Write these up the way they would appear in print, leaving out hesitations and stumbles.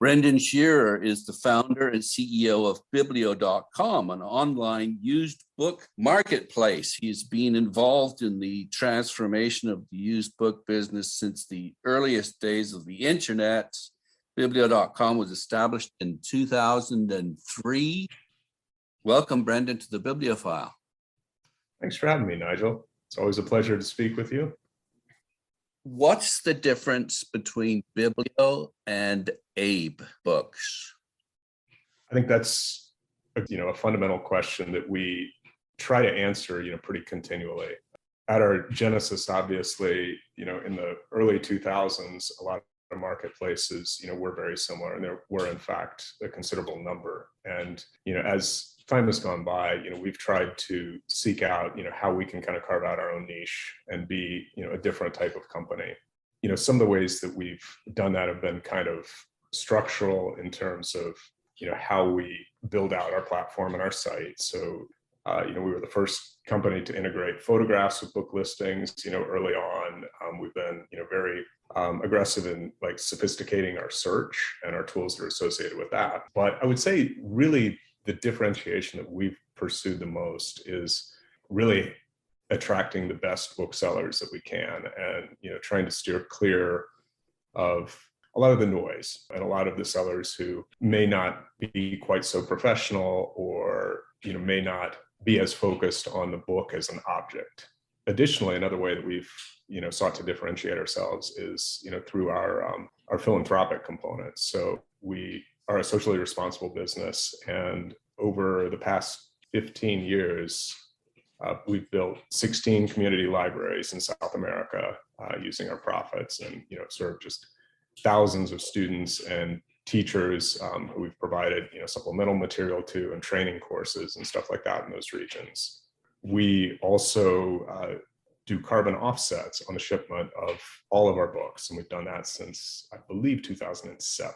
Brendan Sherar is the founder and CEO of Biblio.com, an online used book marketplace. He's been involved in the transformation of the used book business since the earliest days of the internet. Biblio.com was established in 2003. Welcome, Brendan, to the Bibliophile. Thanks for having me, Nigel. It's always a pleasure to speak with you. What's the difference between Biblio and Abe books? I think that's a fundamental question that we try to answer pretty continually. At our genesis, obviously, in the early 2000s, a lot of marketplaces were very similar, and there were in fact a considerable number. And as time has gone by, we've tried to seek out how we can kind of carve out our own niche and be a different type of company. Some of the ways that we've done that have been kind of structural in terms of how we build out our platform and our site. So we were the first company to integrate photographs with book listings early on. We've been very aggressive in sophisticating our search and our tools that are associated with that. But I would say really the differentiation that we've pursued the most is really attracting the best booksellers that we can, and trying to steer clear of a lot of the noise and a lot of the sellers who may not be quite so professional or may not be as focused on the book as an object. Additionally, another way that we've sought to differentiate ourselves is through our philanthropic components. So we are a socially responsible business, and over the past 15 years, we've built 16 community libraries in South America using our profits, and served just thousands of students and teachers who we've provided supplemental material to, and training courses and stuff like that in those regions. We also do carbon offsets on the shipment of all of our books, and we've done that since, I believe, 2007.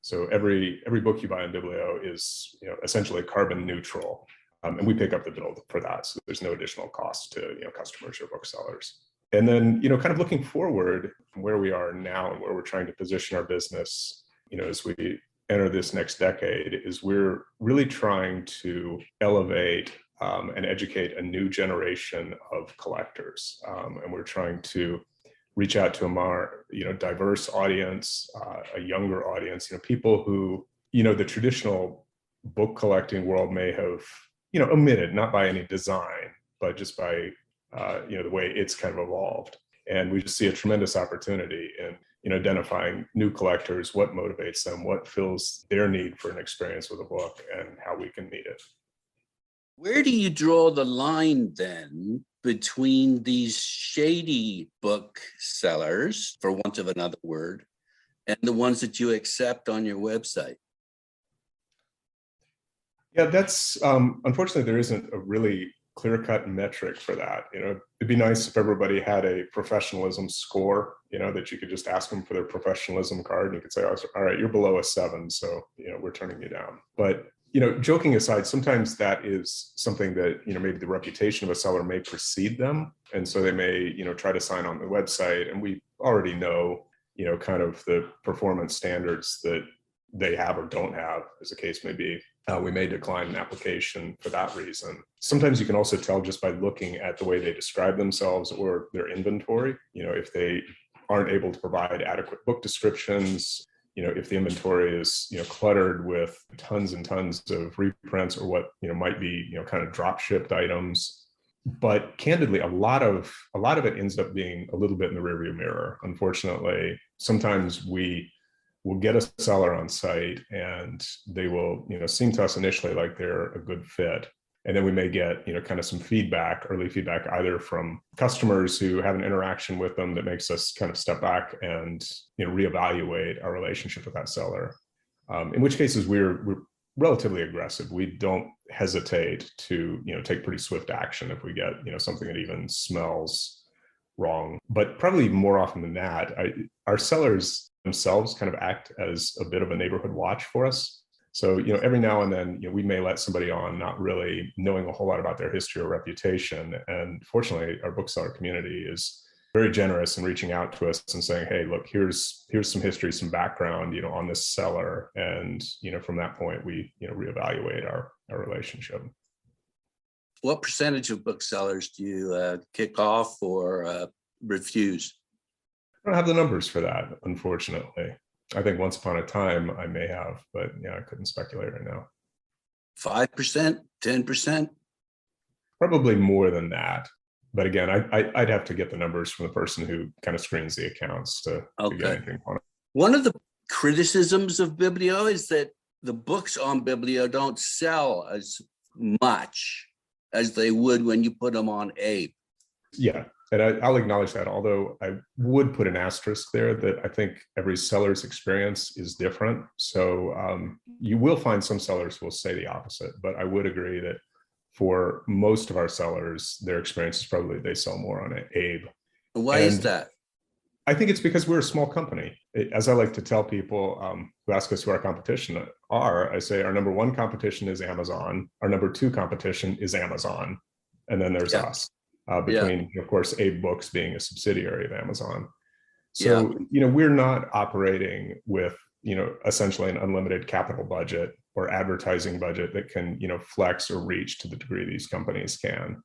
So every book you buy in Biblio is essentially carbon neutral, and we pick up the bill for that. So there's no additional cost to customers or booksellers. And then kind of looking forward from where we are now and where we're trying to position our business, as we enter this next decade, is we're really trying to elevate and educate a new generation of collectors, and we're trying to reach out to a more diverse audience, a younger audience, people who the traditional book collecting world may have omitted, not by any design, but just by the way it's kind of evolved. And we just see a tremendous opportunity in identifying new collectors, what motivates them, what fills their need for an experience with a book, and how we can meet it. Where do you draw the line then between these shady booksellers, for want of another word, and the ones that you accept on your website? Yeah, that's unfortunately there isn't a really clear-cut metric for that. It'd be nice if everybody had a professionalism score, that you could just ask them for their professionalism card, and you could say, all right, you're below a 7, so we're turning you down. But joking aside, sometimes that is something that maybe the reputation of a seller may precede them, and so they may try to sign on the website, and we already know kind of the performance standards that they have or don't have, as the case may be. We may decline an application for that reason. Sometimes you can also tell just by looking at the way they describe themselves or their inventory. If they aren't able to provide adequate book descriptions, if the inventory is cluttered with tons and tons of reprints, or what might be kind of drop shipped items. But candidly, a lot of it ends up being a little bit in the rearview mirror. Unfortunately, sometimes we'll get a seller on site, and they will seem to us initially like they're a good fit. And then we may get kind of some early feedback, either from customers who have an interaction with them that makes us kind of step back and reevaluate our relationship with that seller. In which cases we're relatively aggressive. We don't hesitate to take pretty swift action if we get something that even smells wrong. But probably more often than that, our sellers themselves kind of act as a bit of a neighborhood watch for us. So, every now and then, we may let somebody on not really knowing a whole lot about their history or reputation. And fortunately, our bookseller community is very generous in reaching out to us and saying, hey, look, here's some history, some background, on this seller. And, from that point, we, reevaluate our relationship. What percentage of booksellers do you kick off or refuse? I don't have the numbers for that, unfortunately. I think once upon a time I may have, but I couldn't speculate right now. 5%, 10%? Probably more than that. But again, I'd have to get the numbers from the person who kind of screens the accounts to get anything on it. One of the criticisms of Biblio is that the books on Biblio don't sell as much as they would when you put them on Abe. Yeah, and I'll acknowledge that, although I would put an asterisk there that I think every seller's experience is different. So you will find some sellers who will say the opposite, but I would agree that for most of our sellers, their experience is probably they sell more on Abe. Why is that? I think it's because we're a small company. As I like to tell people who ask us who our competition are, I say our number one competition is Amazon. Our number two competition is Amazon. And then there's us, between, of course, Abe Books being a subsidiary of Amazon. So, we're not operating with, essentially an unlimited capital budget or advertising budget that can, flex or reach to the degree these companies can.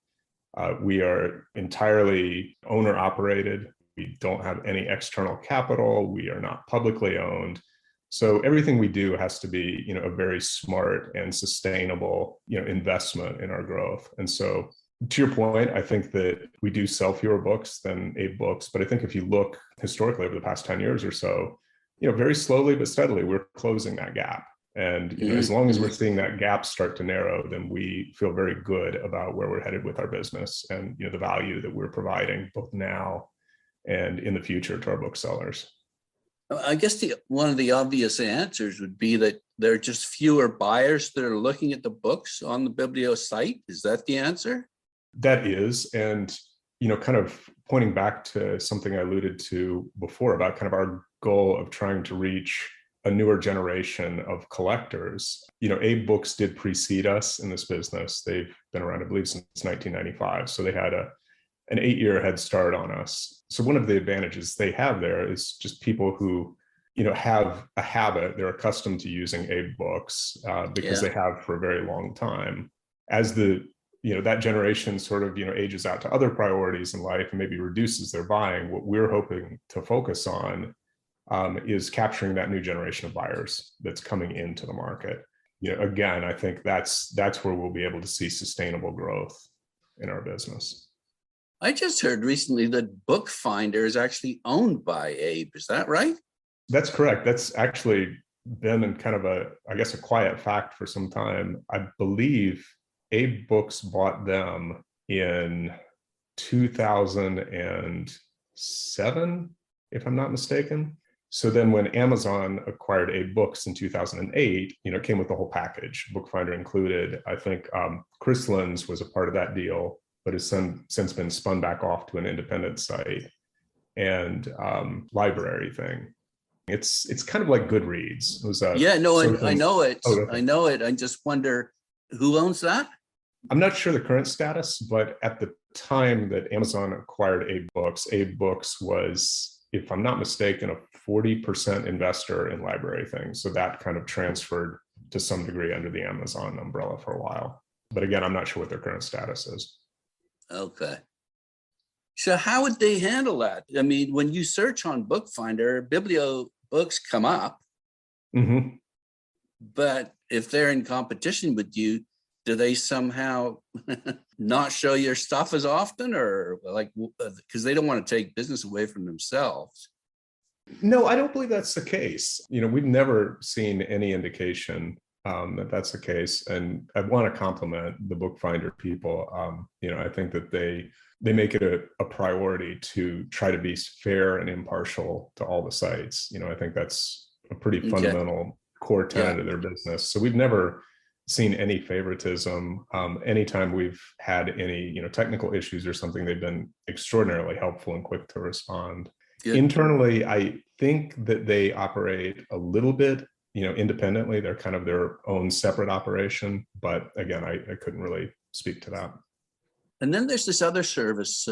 We are entirely owner operated. We don't have any external capital. We are not publicly owned. So everything we do has to be, a very smart and sustainable, investment in our growth. And so to your point, I think that we do sell fewer books than Abe Books. But I think if you look historically over the past 10 years or so, very slowly but steadily, we're closing that gap. And as long as we're seeing that gap start to narrow, then we feel very good about where we're headed with our business and the value that we're providing both now and in the future to our booksellers. I guess one of the obvious answers would be that there are just fewer buyers that are looking at the books on the Biblio site. Is that the answer? That is, and kind of pointing back to something I alluded to before about kind of our goal of trying to reach a newer generation of collectors. Abe Books did precede us in this business. They've been around, I believe, since 1995. So they had an 8-year head start on us. So one of the advantages they have there is just people who, have a habit. They're accustomed to using Abe Books because they have for a very long time. As that generation sort of, ages out to other priorities in life and maybe reduces their buying, what we're hoping to focus on is capturing that new generation of buyers that's coming into the market. Again, I think that's where we'll be able to see sustainable growth in our business. I just heard recently that Bookfinder is actually owned by Abe. Is that right? That's correct. That's actually been in kind of a quiet fact for some time. I believe Abe Books bought them in 2007, if I'm not mistaken. So then when Amazon acquired Abe Books in 2008, it came with the whole package, Bookfinder included. I think Chrisland's was a part of that deal, but has since been spun back off to an independent site and library thing. It's kind of like Goodreads. It was I know it. I know it. I just wonder who owns that? I'm not sure the current status, but at the time that Amazon acquired Abe Books was, if I'm not mistaken, a 40% investor in library things. So that kind of transferred to some degree under the Amazon umbrella for a while. But again, I'm not sure what their current status is. Okay. So how would they handle that? I mean, when you search on Bookfinder, Biblio books come up. Mm-hmm. But if they're in competition with you, do they somehow not show your stuff as often, or because they don't want to take business away from themselves? No, I don't believe that's the case. We've never seen any indication that that's the case. And I want to compliment the Bookfinder people. I think that they make it a priority to try to be fair and impartial to all the sites. I think that's a pretty fundamental core tenet of their business. So we've never seen any favoritism. Anytime we've had any, technical issues or something, they've been extraordinarily helpful and quick to respond. Good. Internally, I think that they operate a little bit, independently. They're kind of their own separate operation. But again, I couldn't really speak to that. And then there's this other service,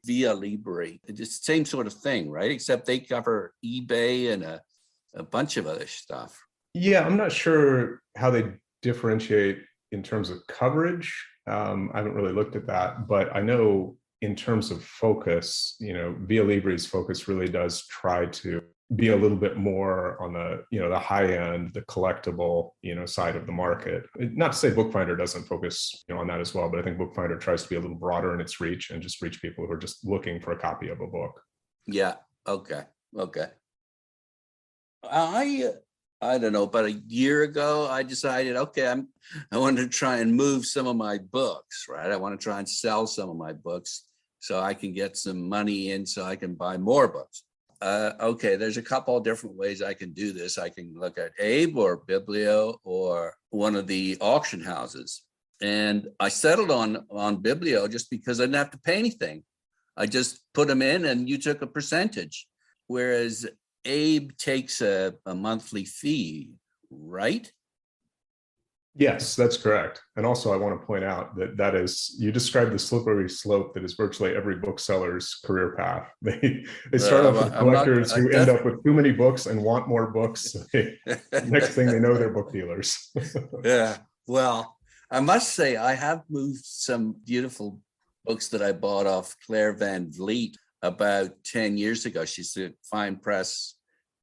Via Libre. It's the same sort of thing, right? Except they cover eBay and a bunch of other stuff. Yeah, I'm not sure how they differentiate in terms of coverage. I haven't really looked at that, but I know in terms of focus, Via Libre's focus really does try to be a little bit more on the, the high end, the collectible, side of the market. Not to say Bookfinder doesn't focus, on that as well, but I think Bookfinder tries to be a little broader in its reach and just reach people who are just looking for a copy of a book. Yeah. Okay. I don't know, about a year ago, I decided, okay, I want to try and move some of my books, right? I want to try and sell some of my books so I can get some money in so I can buy more books. Okay, there's a couple of different ways I can do this. I can look at Abe or Biblio or one of the auction houses. And I settled on Biblio just because I didn't have to pay anything. I just put them in and you took a percentage. Whereas Abe takes a monthly fee, right? Yes, that's correct. And also I want to point out that is, you described the slippery slope that is virtually every bookseller's career path. They start off with collectors who end up with too many books and want more books. Next thing they know, they're book dealers. Yeah, well, I must say I have moved some beautiful books that I bought off Claire Van Vliet about 10 years ago. She's a fine press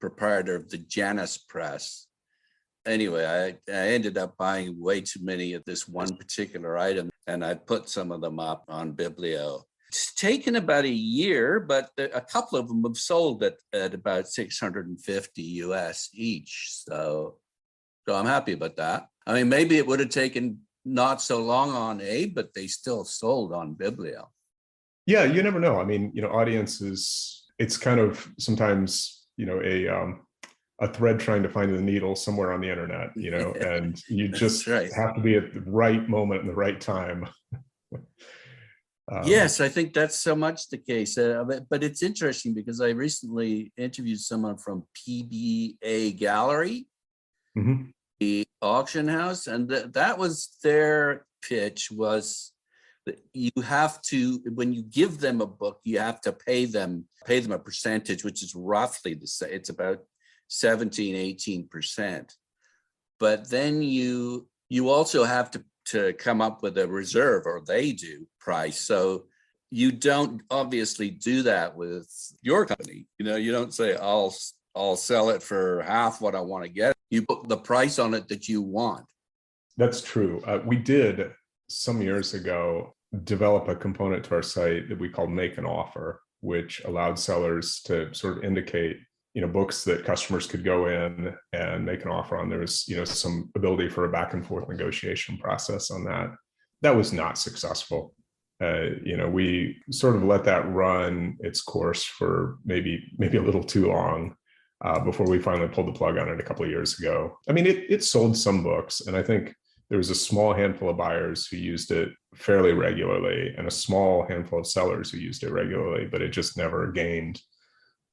proprietor of the Janus Press. Anyway, I ended up buying way too many of this one particular item, and I put some of them up on Biblio. It's taken about a year, but a couple of them have sold at about 650 US each. So I'm happy about that. I mean, maybe it would have taken not so long on Abe, but they still sold on Biblio. Yeah, you never know. I mean, audiences, it's kind of sometimes, a thread trying to find the needle somewhere on the internet, and you just have to be at the right moment in the right time. Yes, I think that's so much the case. But it's interesting because I recently interviewed someone from PBA Gallery, the auction house, and that was their pitch was that you have to, when you give them a book, you have to pay them a percentage, which is roughly the same. It's about 17-18%. But then you also have to come up with a reserve, or they do, price. So you don't obviously do that with your company. You don't say I'll sell it for half what I want to get. You put the price on it that you want. That's true. We did some years ago develop a component to our site that we called Make an Offer, which allowed sellers to sort of indicate books that customers could go in and make an offer on. There was, some ability for a back and forth negotiation process on that. That was not successful. We sort of let that run its course for maybe a little too long before we finally pulled the plug on it a couple of years ago. I mean, it sold some books, and I think there was a small handful of buyers who used it fairly regularly and a small handful of sellers who used it regularly, but it just never gained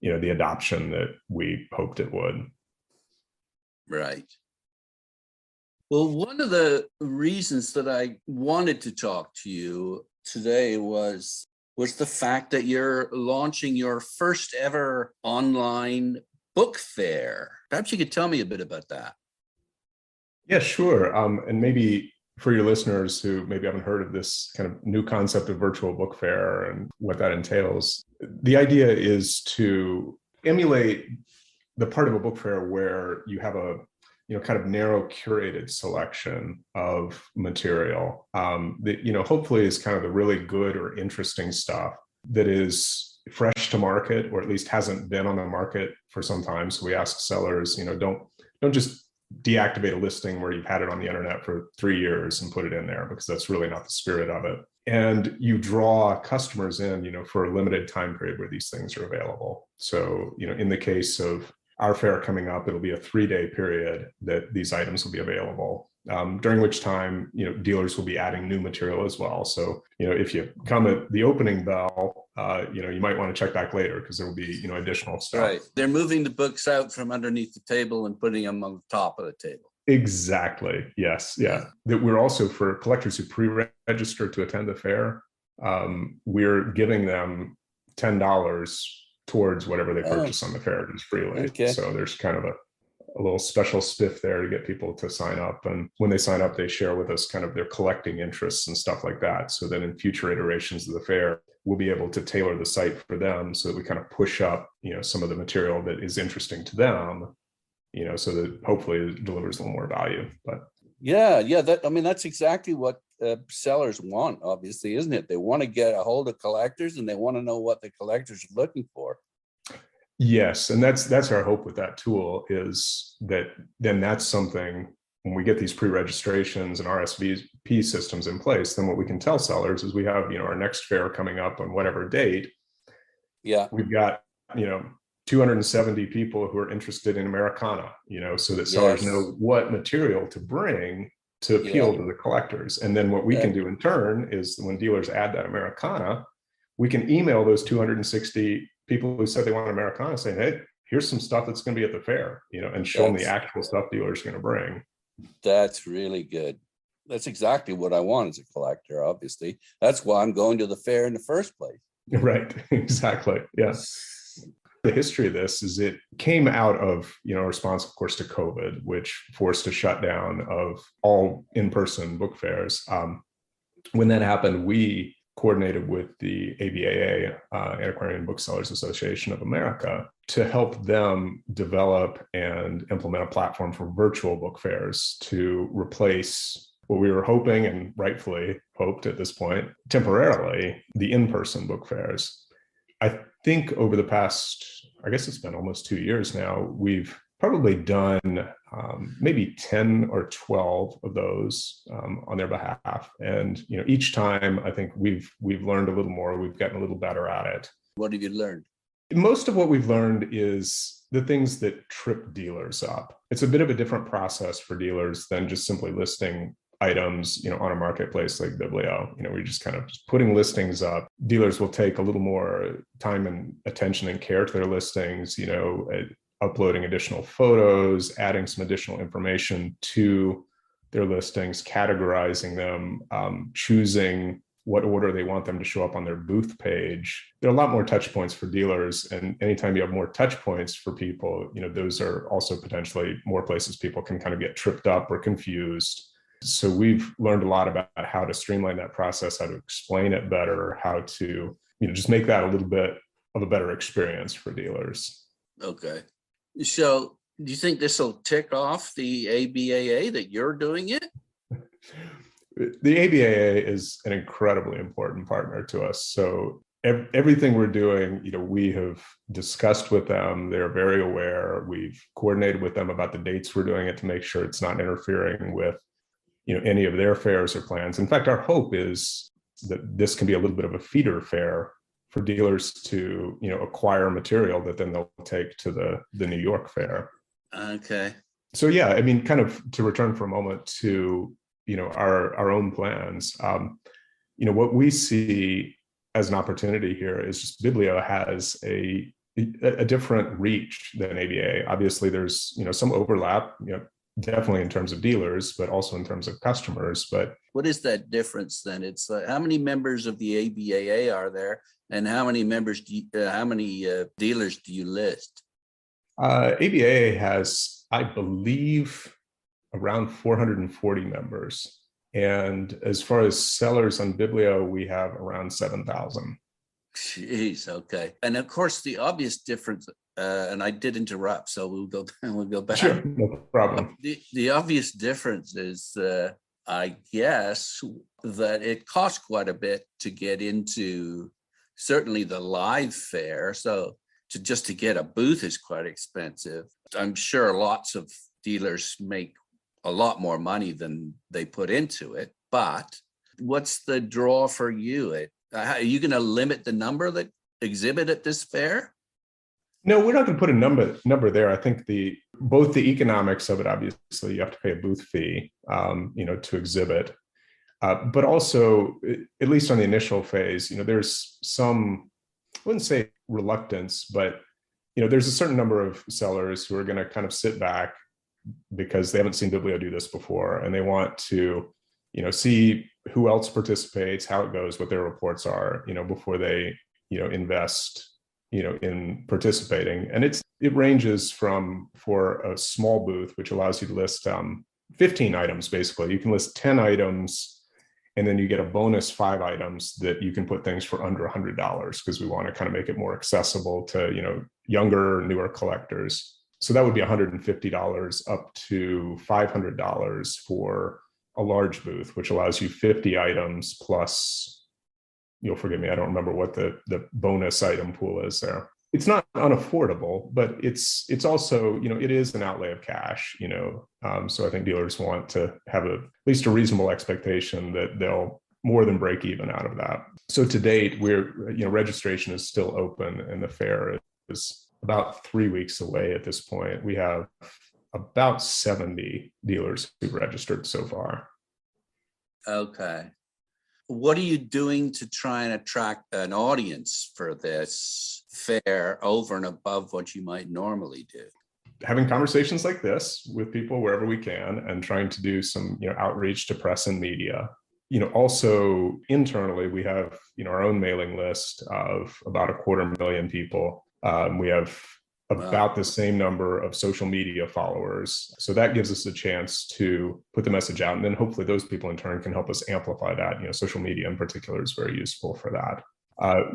the adoption that we hoped it would. Right. Well, one of the reasons that I wanted to talk to you today was the fact that you're launching your first ever online book fair. Perhaps you could tell me a bit about that. Yeah, sure. And maybe for your listeners who maybe haven't heard of this kind of new concept of virtual book fair and what that entails, the idea is to emulate the part of a book fair where you have a kind of narrow curated selection of material that hopefully is kind of the really good or interesting stuff that is fresh to market, or at least hasn't been on the market for some time. So we ask sellers, don't just deactivate a listing where you've had it on the internet for 3 years and put it in there, because that's really not the spirit of it. And you draw customers in, for a limited time period where these things are available. So, in the case of our fair coming up, it'll be a 3-day period that these items will be available, during which time, dealers will be adding new material as well. So, if you come at the opening bell, you might want to check back later because there will be, additional stuff. Right. They're moving the books out from underneath the table and putting them on the top of the table. Exactly. Yes. Yeah. That we're also, for collectors who pre-register to attend the fair, we're giving them $10 towards whatever they purchase on the fair just freely. Okay. So there's kind of a little special spiff there to get people to sign up. And when they sign up, they share with us kind of their collecting interests and stuff like that. So that in future iterations of the fair, we'll be able to tailor the site for them so that we kind of push up, some of the material that is interesting to them, so that hopefully it delivers a little more value. But yeah, that's exactly what sellers want, obviously, isn't it? They want to get a hold of collectors and they want to know what the collectors are looking for. Yes, and that's our hope with that tool, is that then that's something, when we get these pre-registrations and RSVP systems in place, then what we can tell sellers is we have, our next fair coming up on whatever date. Yeah. We've got, 270 people who are interested in Americana, so that sellers know what material to bring to appeal to the collectors. And then what we can do in turn is, when dealers add that Americana, we can email those 260 people who said they want Americana saying, hey, here's some stuff that's going to be at the fair, and show them the actual stuff dealers are going to bring. That's really good. That's exactly what I want as a collector, obviously. That's why I'm going to the fair in the first place. Right, exactly. Yes. The history of this is it came out of, a response, of course, to COVID, which forced a shutdown of all in-person book fairs. When that happened, we coordinated with the ABAA, Antiquarian Booksellers Association of America, to help them develop and implement a platform for virtual book fairs to replace what we were hoping, and rightfully hoped at this point, temporarily, the in-person book fairs. I think over the past, I guess it's been almost 2 years now, we've probably done maybe 10 or 12 of those on their behalf. And each time I think we've learned a little more, we've gotten a little better at it. What have you learned? Most of what we've learned is the things that trip dealers up. It's a bit of a different process for dealers than just simply listing items, on a marketplace like Biblio. We're just kind of putting listings up. Dealers will take a little more time and attention and care to their listings, uploading additional photos, adding some additional information to their listings, categorizing them, choosing what order they want them to show up on their booth page. There are a lot more touch points for dealers. And anytime you have more touch points for people, those are also potentially more places people can kind of get tripped up or confused. So we've learned a lot about how to streamline that process, how to explain it better, how to, just make that a little bit of a better experience for dealers. Okay. So do you think this will tick off the ABAA that you're doing it? The ABAA is an incredibly important partner to us. So everything we're doing, we have discussed with them. They're very aware. We've coordinated with them about the dates we're doing it to make sure it's not interfering with any of their fairs or plans. In fact, our hope is that this can be a little bit of a feeder fair for dealers to, acquire material that then they'll take to the New York Fair. Okay. So yeah, kind of to return for a moment to, our own plans, what we see as an opportunity here is just Biblio has a different reach than ABA. Obviously, there's, some overlap, definitely in terms of dealers, but also in terms of customers. But what is that difference then? It's how many members of the ABAA are there, and how many members how many dealers do you list? ABA has, I believe, around 440 members. And as far as sellers on Biblio, we have around 7,000. Jeez, okay. And of course, the obvious difference, and I did interrupt, so we'll go back. Sure, no problem. The obvious difference is, I guess, that it costs quite a bit to get into certainly the live fair. So to get a booth is quite expensive. I'm sure lots of dealers make a lot more money than they put into it. But what's the draw for you? Are you going to limit the number that exhibit at this fair? No, we're not going to put a number there. I think both the economics of it, obviously, you have to pay a booth fee, to exhibit. But also, at least on the initial phase, there's some, I wouldn't say reluctance, but there's a certain number of sellers who are going to kind of sit back because they haven't seen Biblio do this before, and they want to, see who else participates, how it goes, what their reports are, before they, invest, in participating. And it ranges from, for a small booth, which allows you to list 15 items, basically. You can list 10 items, and then you get a bonus 5 items that you can put things for under $100, because we want to kind of make it more accessible to, younger, newer collectors. So that would be $150 up to $500 for a large booth, which allows you 50 items plus, you'll forgive me, I don't remember what the bonus item pool is there. It's not unaffordable, but it's also, it is an outlay of cash, so I think dealers want to have at least a reasonable expectation that they'll more than break even out of that. So to date, registration is still open, and the fair is about 3 weeks away at this point. We have about 70 dealers who've registered so far. Okay. What are you doing to try and attract an audience for this fair over and above what you might normally do? Having conversations like this with people wherever we can, and trying to do some, outreach to press and media. Also internally, we have, our own mailing list of about 250,000 people. We have about the same number of social media followers. So that gives us a chance to put the message out. And then hopefully those people in turn can help us amplify that. Social media in particular is very useful for that.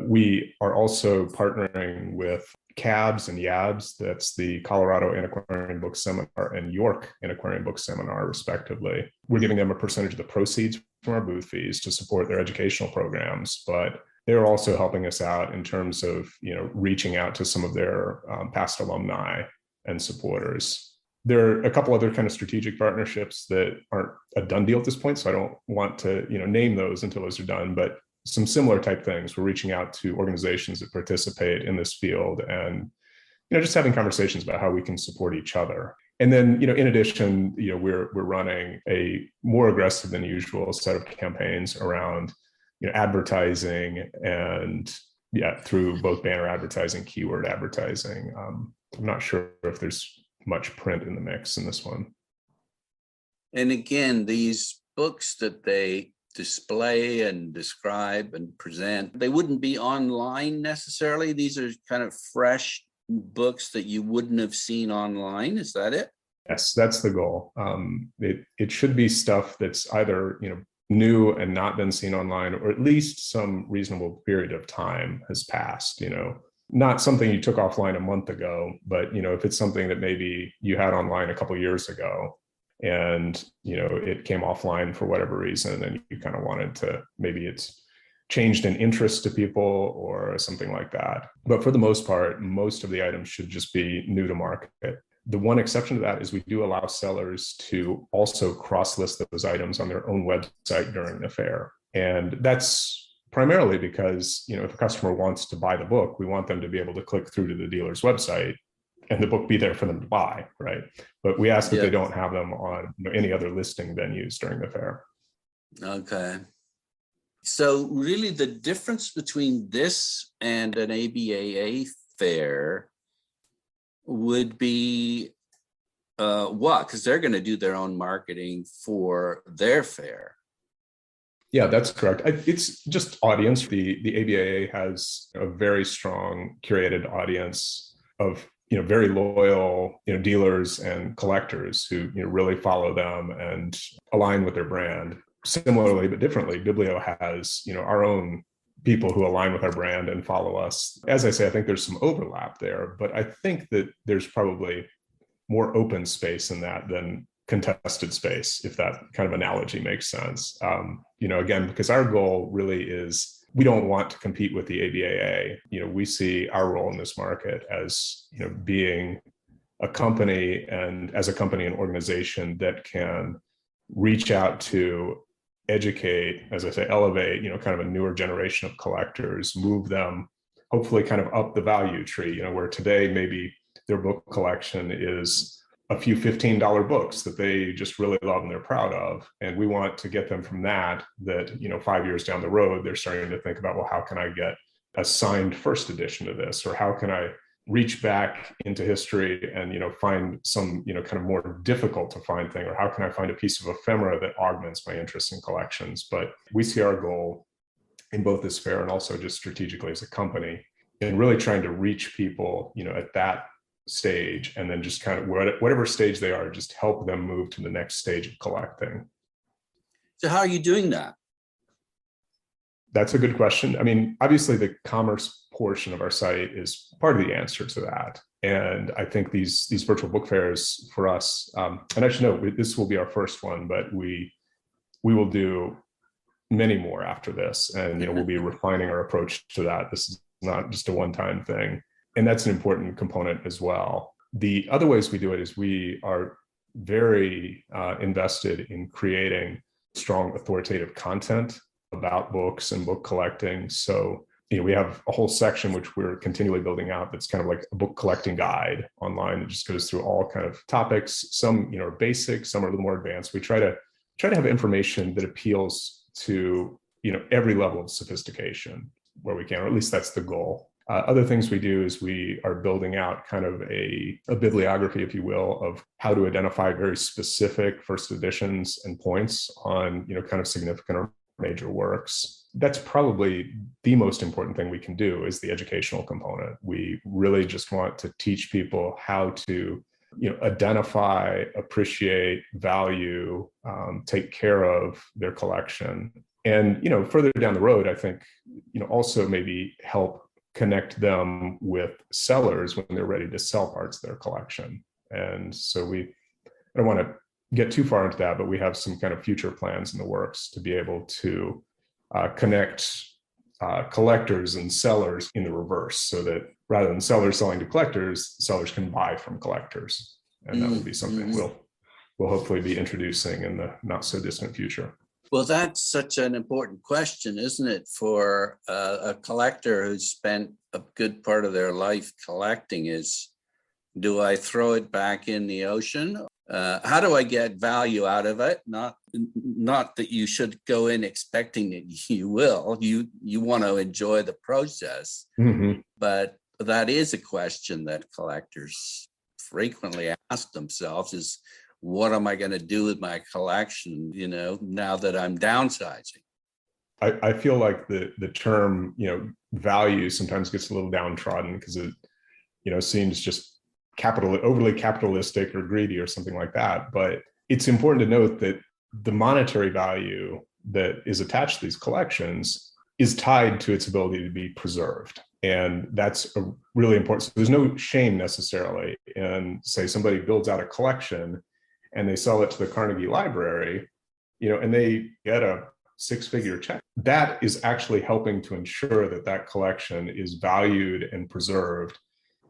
We are also partnering with CABS and YABS. That's the Colorado Antiquarian Book Seminar and York Antiquarian Book Seminar, respectively. We're giving them a percentage of the proceeds from our booth fees to support their educational programs, but they're also helping us out in terms of, reaching out to some of their past alumni and supporters. There are a couple other kind of strategic partnerships that aren't a done deal at this point, so I don't want to, name those until those are done, but some similar type things. We're reaching out to organizations that participate in this field, and, just having conversations about how we can support each other. And then, in addition, we're running a more aggressive than usual set of campaigns around advertising, and through both banner advertising, keyword advertising. I'm not sure if there's much print in the mix in this one. And again, these books that they display and describe and present, they wouldn't be online necessarily. These are kind of fresh books that you wouldn't have seen online. Is that it? Yes, that's the goal. It should be stuff that's either, new and not been seen online, or at least some reasonable period of time has passed, not something you took offline a month ago, but, if it's something that maybe you had online a couple of years ago and, it came offline for whatever reason, and you kind of wanted to, maybe it's changed in interest to people or something like that. But for the most part, most of the items should just be new to market. The one exception to that is we do allow sellers to also cross-list those items on their own website during the fair. And that's primarily because, if a customer wants to buy the book, we want them to be able to click through to the dealer's website and the book be there for them to buy, right? But we ask that they don't have them on any other listing venues during the fair. Okay. So really the difference between this and an ABAA fair would be what? Because they're going to do their own marketing for their fair. Yeah, that's correct. It's just audience. The ABAA has a very strong curated audience of very loyal dealers and collectors who really follow them and align with their brand. Similarly but differently, Biblio has our own people who align with our brand and follow us. As I say, I think there's some overlap there, but I think that there's probably more open space in that than contested space, if that kind of analogy makes sense. Again, because our goal really is, we don't want to compete with the ABAA. We see our role in this market as, being a company, and as a company and organization that can reach out to educate, as I say, elevate, kind of a newer generation of collectors, move them hopefully kind of up the value tree, where today maybe their book collection is a few $15 books that they just really love and they're proud of. And we want to get them from that, 5 years down the road, they're starting to think about, well, how can I get a signed first edition of this? Or how can I reach back into history and, find some, kind of more difficult to find thing, or how can I find a piece of ephemera that augments my interest in collections? But we see our goal in both this fair and also just strategically as a company in really trying to reach people, at that stage, and then just kind of whatever stage they are, just help them move to the next stage of collecting. So how are you doing that? That's a good question. I mean, obviously the commerce portion of our site is part of the answer to that. And I think these virtual book fairs for us, and I should note, this will be our first one, but we will do many more after this. And, we'll be refining our approach to that. This is not just a one-time thing. And that's an important component as well. The other ways we do it is we are very invested in creating strong authoritative content about books and book collecting. So, we have a whole section which we're continually building out that's kind of like a book collecting guide online that just goes through all kind of topics. Some, are basic, some are a little more advanced. We try to have information that appeals to, every level of sophistication where we can, or at least that's the goal. Other things we do is we are building out kind of a bibliography, if you will, of how to identify very specific first editions and points on, kind of significant or major works. That's probably the most important thing we can do, is the educational component. We really just want to teach people how to, identify, appreciate, value, take care of their collection. And, further down the road, I think, also maybe help connect them with sellers when they're ready to sell parts of their collection. And so I don't want to get too far into that, but we have some kind of future plans in the works to be able to connect collectors and sellers in the reverse, so that rather than sellers selling to collectors, sellers can buy from collectors. And that will be something we'll hopefully be introducing in the not so distant future. Well, that's such an important question, isn't it, for a collector who's spent a good part of their life collecting, is, do I throw it back in the ocean? How do I get value out of it? Not that you should go in expecting that you will. You want to enjoy the process. Mm-hmm. But that is a question that collectors frequently ask themselves, is, what am I going to do with my collection, now that I'm downsizing? I feel like the term, value sometimes gets a little downtrodden because it, seems just overly capitalistic or greedy or something like that. But it's important to note that the monetary value that is attached to these collections is tied to its ability to be preserved. And that's really important. So there's no shame necessarily in, say, somebody builds out a collection and they sell it to the Carnegie Library, and they get a 6-figure check. That is actually helping to ensure that that collection is valued and preserved.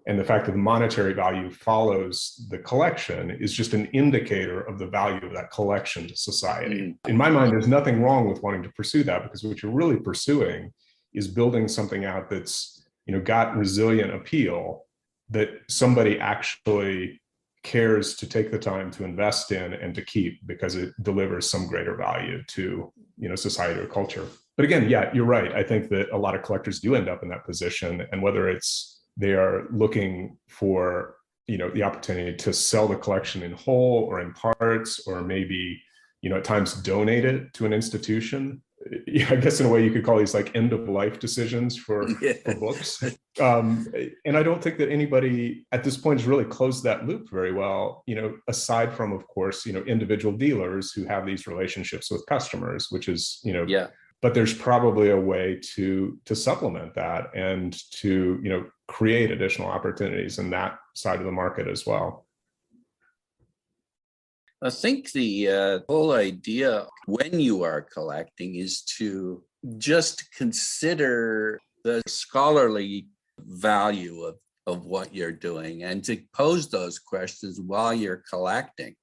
And the fact that the monetary value follows the collection is just an indicator of the value of that collection to society. In my mind, there's nothing wrong with wanting to pursue that, because what you're really pursuing is building something out that's, got resilient appeal, that somebody actually cares to take the time to invest in and to keep, because it delivers some greater value to, society or culture. But again, yeah, you're right. I think that a lot of collectors do end up in that position, and whether it's they are looking for, the opportunity to sell the collection in whole or in parts, or maybe, at times donate it to an institution. I guess in a way you could call these like end of life decisions for books. And I don't think that anybody at this point has really closed that loop very well, aside from, of course, individual dealers who have these relationships with customers, which is, but there's probably a way to supplement that and to, create additional opportunities in that side of the market as well. I think the whole idea when you are collecting is to just consider the scholarly value of what you're doing, and to pose those questions while you're collecting.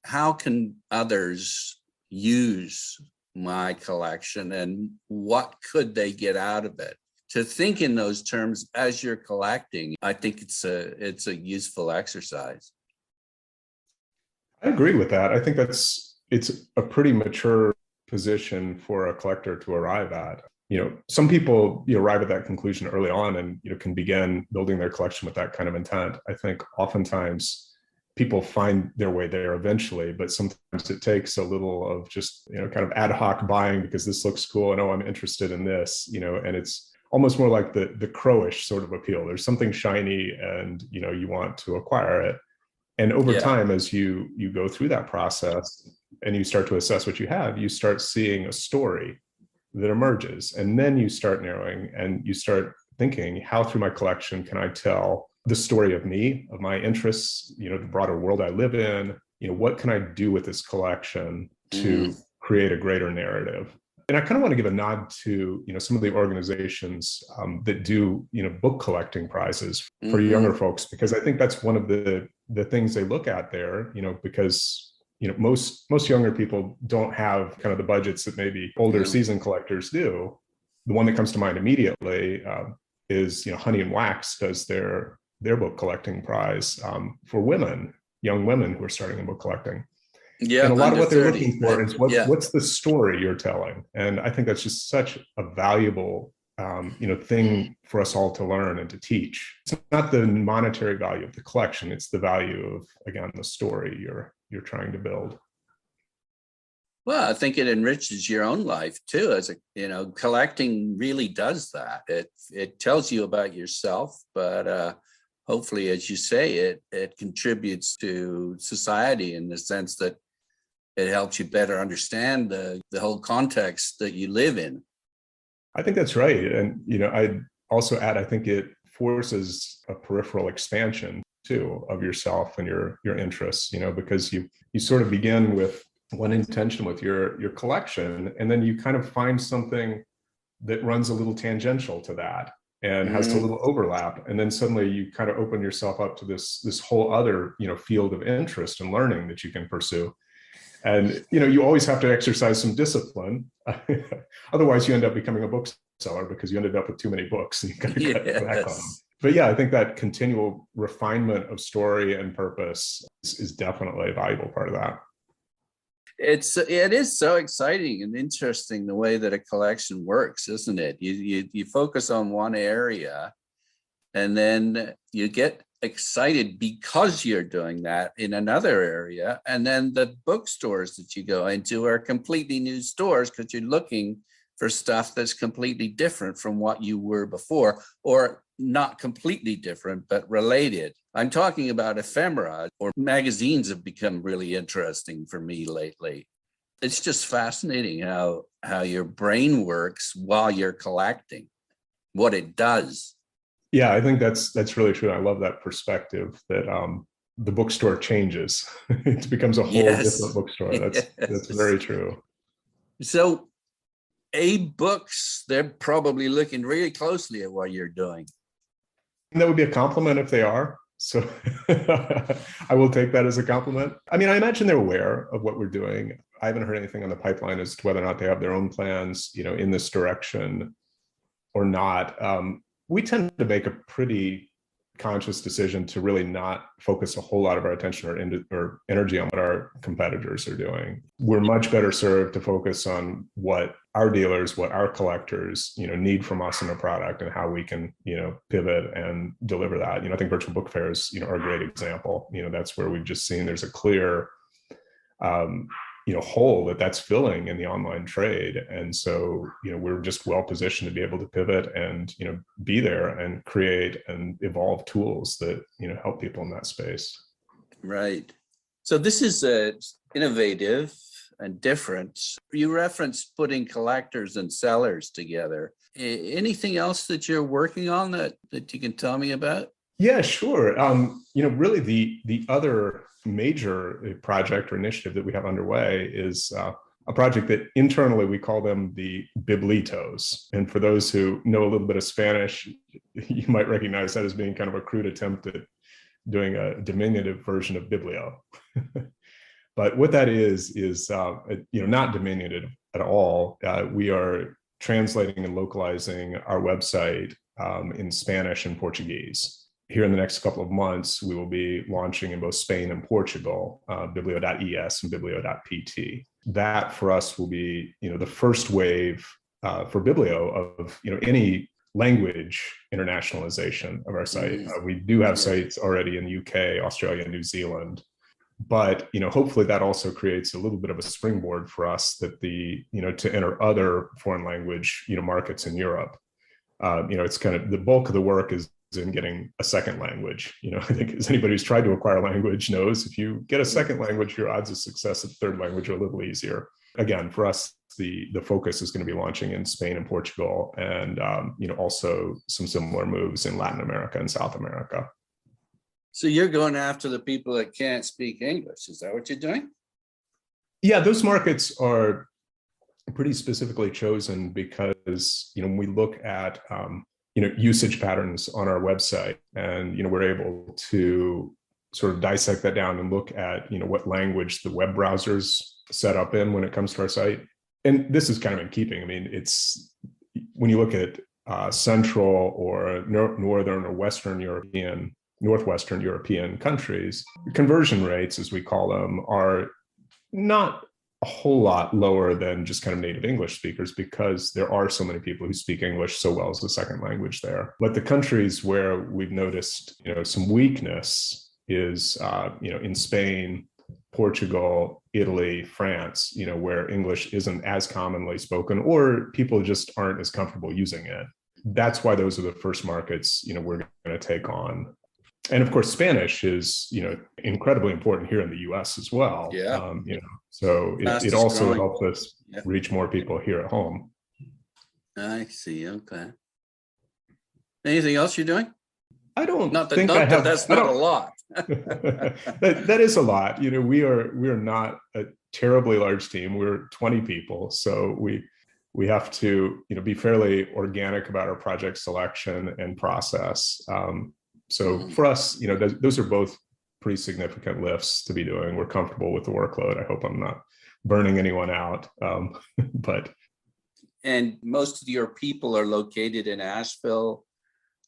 How can others use my collection, and what could they get out of it? To think in those terms as you're collecting, I think it's a useful exercise. I agree with that. I think it's a pretty mature position for a collector to arrive at. some people arrive at that conclusion early on and can begin building their collection with that kind of intent. I think oftentimes people find their way there eventually, but sometimes it takes a little of just kind of ad hoc buying because this looks cool and I'm interested in this, and it's almost more like the crowish sort of appeal. There's something shiny and you want to acquire it. And over time, as you go through that process and you start to assess what you have, you start seeing a story that emerges. And then you start narrowing and you start thinking, how through my collection can I tell the story of me, of my interests, the broader world I live in? What can I do with this collection to create a greater narrative? And I kind of want to give a nod to, some of the organizations that do, book collecting prizes for younger folks, because I think that's one of the things they look at there, because most younger people don't have kind of the budgets that maybe older seasoned collectors do. The one that comes to mind immediately is, Honey and Wax does their book collecting prize for women, young women who are starting in book collecting. Yeah, and a lot of what they're looking for right? is what's the story you're telling, and I think that's just such a valuable thing for us all to learn and to teach. It's not the monetary value of the collection; it's the value of, again, the story you're trying to build. Well, I think it enriches your own life too. As collecting really does that. It tells you about yourself, but hopefully, as you say, it contributes to society in the sense that it helps you better understand the whole context that you live in. I think that's right. And, I'd also add, I think it forces a peripheral expansion too of yourself and your interests, because you sort of begin with one intention with your collection, and then you kind of find something that runs a little tangential to that and has a little overlap. And then suddenly you kind of open yourself up to this whole other, field of interest and learning that you can pursue. And, you always have to exercise some discipline. Otherwise, you end up becoming a bookseller because you ended up with too many books and you got to cut back on them. But yeah, I think that continual refinement of story and purpose is definitely a valuable part of that. It is so exciting and interesting the way that a collection works, isn't it? You focus on one area and then you get excited because you're doing that in another area. And then the bookstores that you go into are completely new stores because you're looking for stuff that's completely different from what you were before, or not completely different, but related. I'm talking about ephemera, or magazines have become really interesting for me lately. It's just fascinating how your brain works while you're collecting, what it does. Yeah, I think that's really true. I love that perspective that the bookstore changes. It becomes a whole different bookstore. That's very true. So books, they're probably looking really closely at what you're doing. And that would be a compliment if they are. So I will take that as a compliment. I mean, I imagine they're aware of what we're doing. I haven't heard anything on the pipeline as to whether or not they have their own plans, in this direction or not. We tend to make a pretty conscious decision to really not focus a whole lot of our attention or energy on what our competitors are doing. We're much better served to focus on what our dealers, what our collectors, need from us in a product, and how we can, pivot and deliver that. I think virtual book fairs, are a great example. That's where we've just seen there's a clear, hole that's filling in the online trade. And so, we're just well positioned to be able to pivot and, be there and create and evolve tools that, help people in that space. Right. So this is innovative and different. You referenced putting collectors and sellers together. Anything else that you're working on that you can tell me about? Yeah, sure. Really the other major project or initiative that we have underway is a project that internally we call them the Biblitos. And for those who know a little bit of Spanish, you might recognize that as being kind of a crude attempt at doing a diminutive version of Biblio. But what that is not diminutive at all. We are translating and localizing our website in Spanish and Portuguese. Here in the next couple of months, we will be launching in both Spain and Portugal, biblio.es and biblio.pt. That for us will be, the first wave for Biblio of any language internationalization of our site. We do have sites already in UK, Australia, New Zealand, but hopefully that also creates a little bit of a springboard for us that to enter other foreign language markets in Europe. It's kind of the bulk of the work is in getting a second language. I think as anybody who's tried to acquire a language knows, if you get a second language, your odds of success at the third language are a little easier. Again, for us, the focus is going to be launching in Spain and Portugal, and also some similar moves in Latin America and South America. So you're going after the people that can't speak English. Is that what you're doing? Yeah, those markets are pretty specifically chosen because when we look at usage patterns on our website, and we're able to sort of dissect that down and look at what language the web browsers set up in when it comes to our site. And this is kind of in keeping. I mean, it's when you look at Central or Northern or Northwestern European countries, conversion rates, as we call them, are not a whole lot lower than just kind of native English speakers, because there are so many people who speak English so well as a second language there. But the countries where we've noticed some weakness is in Spain, Portugal, Italy, France, where English isn't as commonly spoken, or people just aren't as comfortable using it. That's why those are the first markets we're going to take on. And of course, Spanish is incredibly important here in the U.S. as well. Yeah. So it also helps us reach more people here at home. I see. Okay. Anything else you're doing? I don't not that, think not I have. That's not a lot. that is a lot. We are not a terribly large team. We're 20 people, so we have to be fairly organic about our project selection and process. So for us, those are both pretty significant lifts to be doing. We're comfortable with the workload. I hope I'm not burning anyone out. And most of your people are located in Asheville,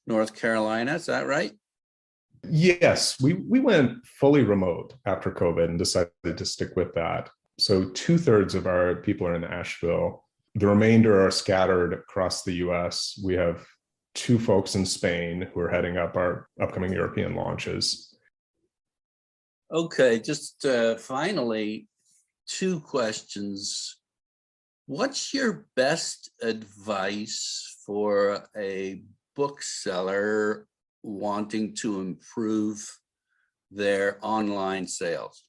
North Carolina. Is that right? Yes, we went fully remote after COVID and decided to stick with that. So 2/3 of our people are in Asheville. The remainder are scattered across the US. We have 2 folks in Spain who are heading up our upcoming European launches. Okay, just finally, 2 questions. What's your best advice for a bookseller wanting to improve their online sales?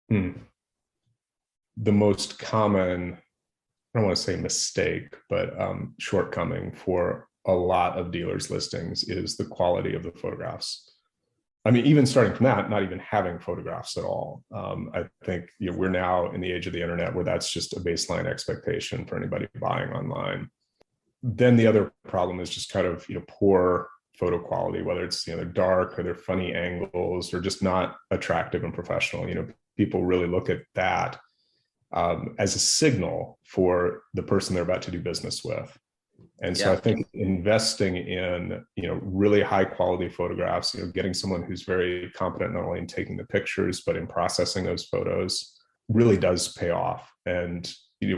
The most common, I don't want to say mistake, but shortcoming for a lot of dealers' listings is the quality of the photographs. I mean, even starting from that, not even having photographs at all. I think we're now in the age of the internet where that's just a baseline expectation for anybody buying online. Then the other problem is just kind of poor photo quality, whether it's they're dark or they're funny angles or just not attractive and professional. People really look at that as a signal for the person they're about to do business with. And so I think investing in, really high quality photographs, getting someone who's very competent, not only in taking the pictures, but in processing those photos really does pay off. And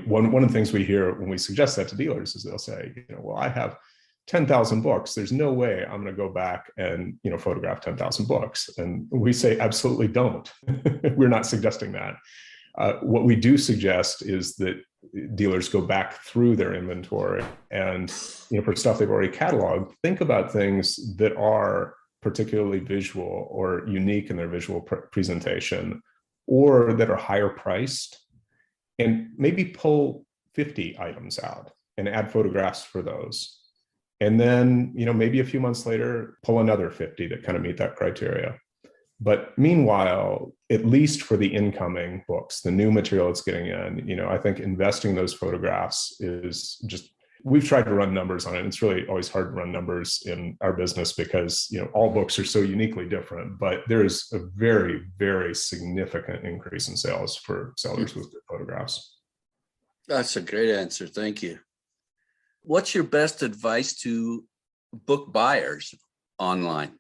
one of the things we hear when we suggest that to dealers is they'll say, well, I have 10,000 books. There's no way I'm going to go back and, photograph 10,000 books. And we say, absolutely don't. We're not suggesting that. What we do suggest is that dealers go back through their inventory and, for stuff they've already cataloged, think about things that are particularly visual or unique in their visual presentation, or that are higher priced, and maybe pull 50 items out and add photographs for those. And then, maybe a few months later, pull another 50 that kind of meet that criteria. But meanwhile, at least for the incoming books, the new material that's getting in, I think investing those photographs is just, we've tried to run numbers on it. It's really always hard to run numbers in our business because, all books are so uniquely different, but there is a very, very significant increase in sales for sellers with good photographs. That's a great answer. Thank you. What's your best advice to book buyers online?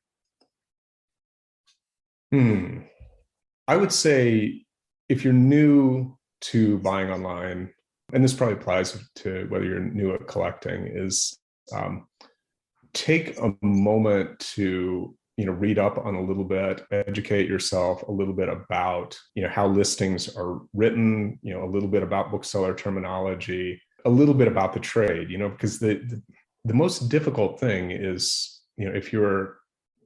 I would say if you're new to buying online, and this probably applies to whether you're new at collecting, is take a moment to read up on a little bit, educate yourself a little bit about how listings are written, a little bit about bookseller terminology, a little bit about the trade, because the most difficult thing is, if you're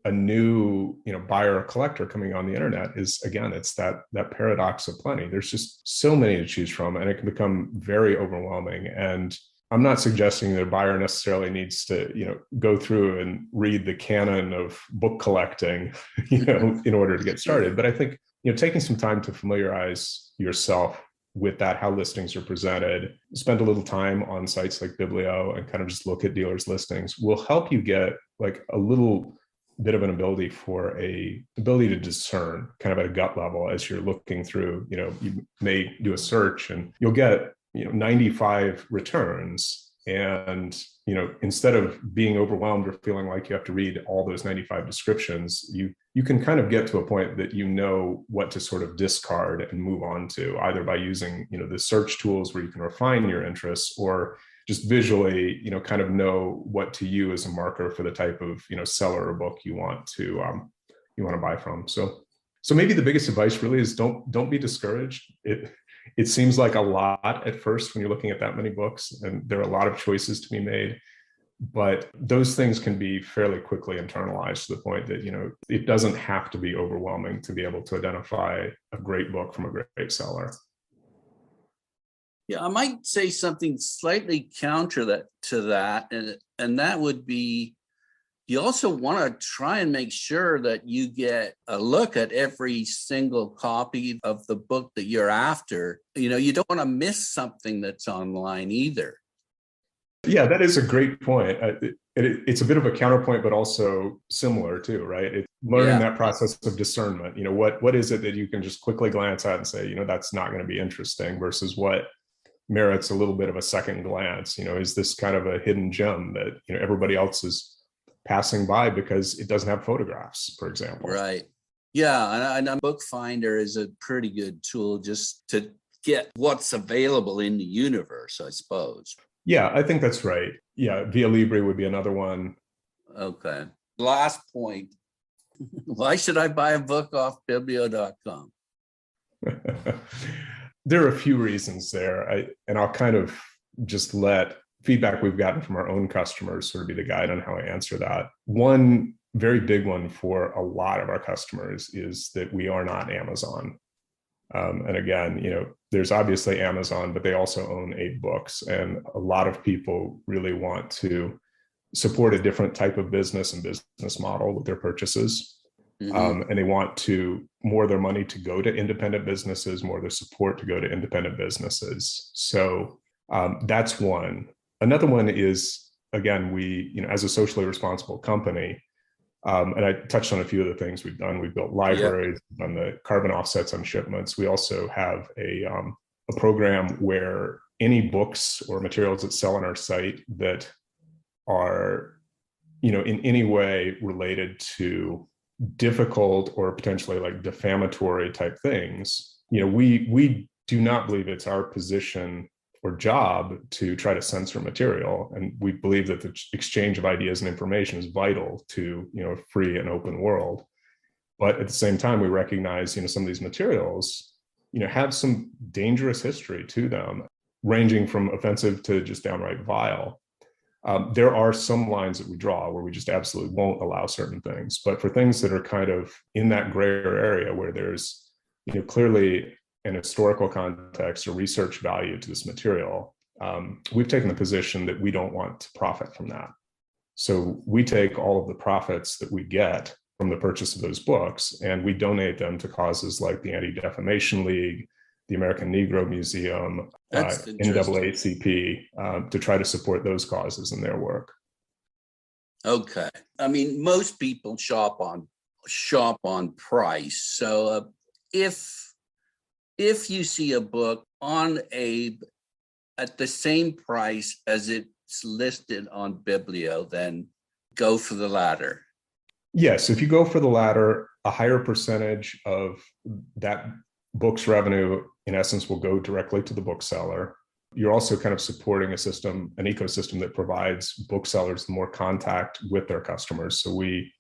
a new buyer or collector coming on the internet, is, again, it's that paradox of plenty. There's just so many to choose from, and it can become very overwhelming. And I'm not suggesting that a buyer necessarily needs to go through and read the canon of book collecting in order to get started. But I think taking some time to familiarize yourself with that, how listings are presented, spend a little time on sites like Biblio and kind of just look at dealers' listings, will help you get like a little bit of an ability to discern kind of at a gut level as you're looking through. You may do a search and you'll get 95 returns, and instead of being overwhelmed or feeling like you have to read all those 95 descriptions, you can kind of get to a point that what to sort of discard and move on to, either by using the search tools where you can refine your interests, or just visually kind of know what to use as a marker for the type of seller or book you want to buy from. So maybe the biggest advice really is don't be discouraged. It seems like a lot at first when you're looking at that many books, and there are a lot of choices to be made, but those things can be fairly quickly internalized to the point that it doesn't have to be overwhelming to be able to identify a great book from a great seller. Yeah, I might say something slightly counter to that, and that would be, you also want to try and make sure that you get a look at every single copy of the book that you're after. You don't want to miss something that's online either. Yeah, that is a great point. It's a bit of a counterpoint, but also similar too, right? It's learning that process of discernment. What is it that you can just quickly glance at and say, that's not going to be interesting, versus what merits a little bit of a second glance. Is this kind of a hidden gem that everybody else is passing by because it doesn't have photographs, for example? Right. Yeah, and a book finder is a pretty good tool just to get what's available in the universe, I suppose. Yeah, I think that's right. Yeah, Via Libre would be another one. Okay. Last point. Why should I buy a book off Biblio.com? There are a few reasons there, and I'll kind of just let feedback we've gotten from our own customers sort of be the guide on how I answer that. One very big one for a lot of our customers is that we are not Amazon. And again, there's obviously Amazon, but they also own 8 books. And a lot of people really want to support a different type of business and business model with their purchases. Mm-hmm. And they want more of their money to go to independent businesses, more of their support to go to independent businesses. So that's one. Another one is, again, we, as a socially responsible company, and I touched on a few of the things we've done. We've built libraries, on the carbon offsets on shipments. We also have a program where any books or materials that sell on our site that are, in any way related to difficult or potentially like defamatory type things, we do not believe it's our position or job to try to censor material. And we believe that the exchange of ideas and information is vital to, a free and open world. But at the same time, we recognize, some of these materials, have some dangerous history to them, ranging from offensive to just downright vile. There are some lines that we draw where we just absolutely won't allow certain things. But for things that are kind of in that grayer area where there's, clearly an historical context or research value to this material, we've taken the position that we don't want to profit from that. So we take all of the profits that we get from the purchase of those books, and we donate them to causes like the Anti-Defamation League, the American Negro Museum, NAACP, to try to support those causes in their work. Okay. I mean, most people shop on price. So if you see a book at the same price as it's listed on Biblio, then go for the latter. Yes, if you go for the latter, a higher percentage of that book's revenue, in essence, will go directly to the bookseller. You're also kind of supporting a system, an ecosystem that provides booksellers more contact with their customers. So we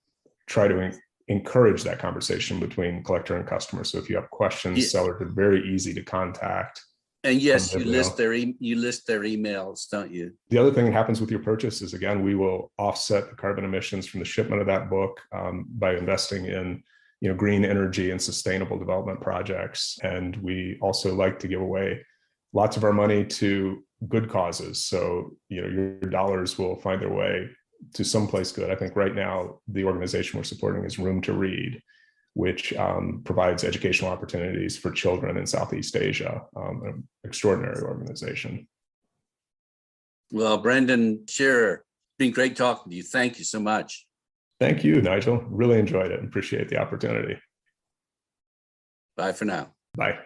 try to encourage that conversation between collector and customer. So if you have questions, sellers are very easy to contact. And yes, you list their emails, don't you? The other thing that happens with your purchase is, again, we will offset the carbon emissions from the shipment of that book by investing in green energy and sustainable development projects. And we also like to give away lots of our money to good causes. So your dollars will find their way to someplace good. I think right now the organization we're supporting is Room to Read, which provides educational opportunities for children in Southeast Asia, an extraordinary organization. Well, Brendan Sherar, it's been great talking to you. Thank you so much. Thank you, Nigel. Really enjoyed it and appreciate the opportunity. Bye for now. Bye.